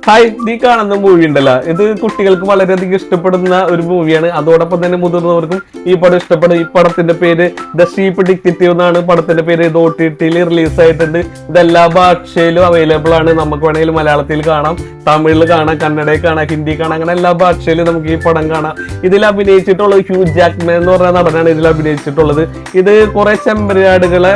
Hi, നീ കാണുന്ന movie ഉണ്ടല്ലോ, ഇത് കുട്ടികൾക്ക് വളരെയധികം ഇഷ്ടപ്പെടുന്ന ഒരു മൂവിയാണ്. അതോടൊപ്പം തന്നെ മുതിർന്നവർക്കും ഈ പടം ഇഷ്ടപ്പെടും. ഈ പടത്തിന്റെ പേര് ദ ഷീപ്പ് ഡിറ്റക്റ്റീവ് എന്നാണ് പടത്തിന്റെ പേര്. ഇത് OTT റിലീസ് ആയിട്ടുണ്ട്. ഇതെല്ലാ ഭാഷയിലും അവൈലബിൾ ആണ്. നമുക്ക് വേണമെങ്കിൽ മലയാളത്തിൽ കാണാം, തമിഴിൽ കാണാം, കന്നഡയിൽ കാണാം, ഹിന്ദി കാണാം, അങ്ങനെ എല്ലാ ഭാഷയിലും നമുക്ക് ഈ പടം കാണാം. ഇതിൽ അഭിനയിച്ചിട്ടുള്ളത് ഹ്യൂ ജാക്ക്മാൻ എന്ന് പറഞ്ഞ നടനാണ് ഇതിൽ അഭിനയിച്ചിട്ടുള്ളത്. ഇത് കുറെ ചെമ്പരിയാടുകളെ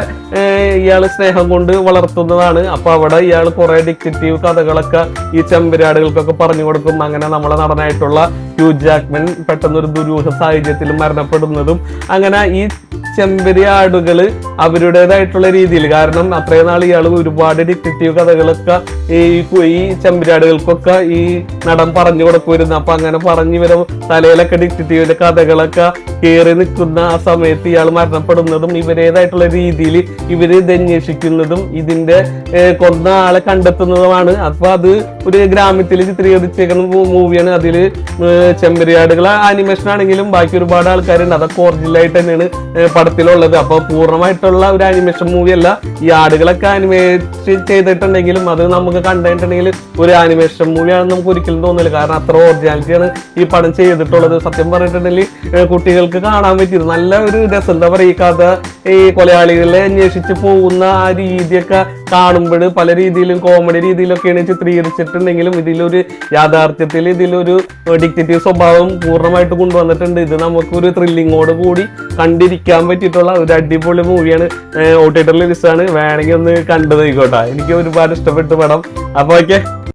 ഇയാൾ സ്നേഹം കൊണ്ട് വളർത്തുന്നതാണ്. അപ്പൊ അവിടെ ഇയാൾ കുറെ ഡിറ്റക്റ്റീവ് കഥകളൊക്കെ ഈ ചെമ്പരിയാടുകൾക്കൊക്കെ പറഞ്ഞു കൊടുക്കും. അങ്ങനെ നമ്മളെ നടനായിട്ടുള്ള ഹ്യൂ ജാക്ക്മാൻ പെട്ടെന്നൊരു ദുരൂഹ സാഹചര്യത്തിൽ മരണപ്പെടുന്നതും, അങ്ങനെ ഈ ചെമ്പരിയാടുകള് അവരുടേതായിട്ടുള്ള രീതിയിൽ, കാരണം അത്രയും നാൾ ഇയാൾ ഒരുപാട് ഡിറ്റക്റ്റീവ് കഥകളൊക്കെ ഈ ചെമ്പരിയാടുകൾക്കൊക്കെ ഈ നടൻ പറഞ്ഞു കൊടുക്കുമായിരുന്നു. അപ്പൊ അങ്ങനെ പറഞ്ഞു ഇവരെ തലയിലൊക്കെ ഡിറ്റക്റ്റീവിന്റെ കഥകളൊക്കെ കയറി നിൽക്കുന്ന ആ സമയത്ത് ഇയാൾ മരണപ്പെടുന്നതും ഇവരേതായിട്ടുള്ള രീതിയിൽ ഇവര് ഇത് അന്വേഷിക്കുന്നതും ഇതിന്റെ കൊന്ന ആളെ കണ്ടെത്തുന്നതുമാണ്. അപ്പൊ അത് ഒരു ഗ്രാമത്തിൽ ചിത്രീകരിച്ചേക്കുന്ന മൂവിയാണ്. അതില് ചെമ്പരിയാടുകളെ ആനിമേഷൻ ആണെങ്കിലും ബാക്കി ഒരുപാട് ആൾക്കാരുണ്ട്. അതൊക്കെ ഒറിജിനലായിട്ട് തന്നെയാണ് പടത്തിലുള്ളത്. അപ്പൊ പൂർണ്ണമായിട്ടുള്ള ഒരു ആനിമേഷൻ മൂവി അല്ല. ഈ ആടുകളൊക്കെ ആനിമേറ്റ് ചെയ്തിട്ടുണ്ടെങ്കിലും അത് നമുക്ക് കണ്ടിട്ടുണ്ടെങ്കിൽ ഒരു ആനിമേഷൻ മൂവിയാണെന്ന് നമുക്ക് ഒരിക്കലും തോന്നില്ല. കാരണം അത്ര ഒറിജിനാലിറ്റിയാണ് ഈ പടം ചെയ്തിട്ടുള്ളത്. സത്യം പറഞ്ഞിട്ടുണ്ടെങ്കിൽ കുട്ടികൾക്ക് കാണാൻ പറ്റിയത് നല്ല ഒരു രസം. എന്താ പറയുക, ഈ കഥ ഈ കൊലയാളികളെ അന്വേഷിച്ച് പോകുന്ന ആ രീതിയൊക്കെ കാണുമ്പോൾ പല രീതിയിലും കോമഡി രീതിയിലൊക്കെയാണ് ചിത്രീകരിച്ചിട്ടുണ്ടെങ്കിലും ഇതിലൊരു യാഥാർത്ഥ്യത്തിൽ ഇതിലൊരു ഡിറ്റക്റ്റീവ് സ്വഭാവം പൂർണ്ണമായിട്ട് കൊണ്ടുവന്നിട്ടുണ്ട്. ഇത് നമുക്കൊരു ത്രില്ലിങ്ങോട് കൂടി കണ്ടിരിക്കാൻ പറ്റിയിട്ടുള്ള ഒരു അടിപൊളി മൂവിയാണ്. OTT റിലീസാണ്. വേണമെങ്കിൽ ഒന്ന് കണ്ടു നോക്കോട്ടെ. എനിക്ക് ഒരുപാട് ഇഷ്ടപ്പെട്ടു പടം. അപ്പൊ ഓക്കെ.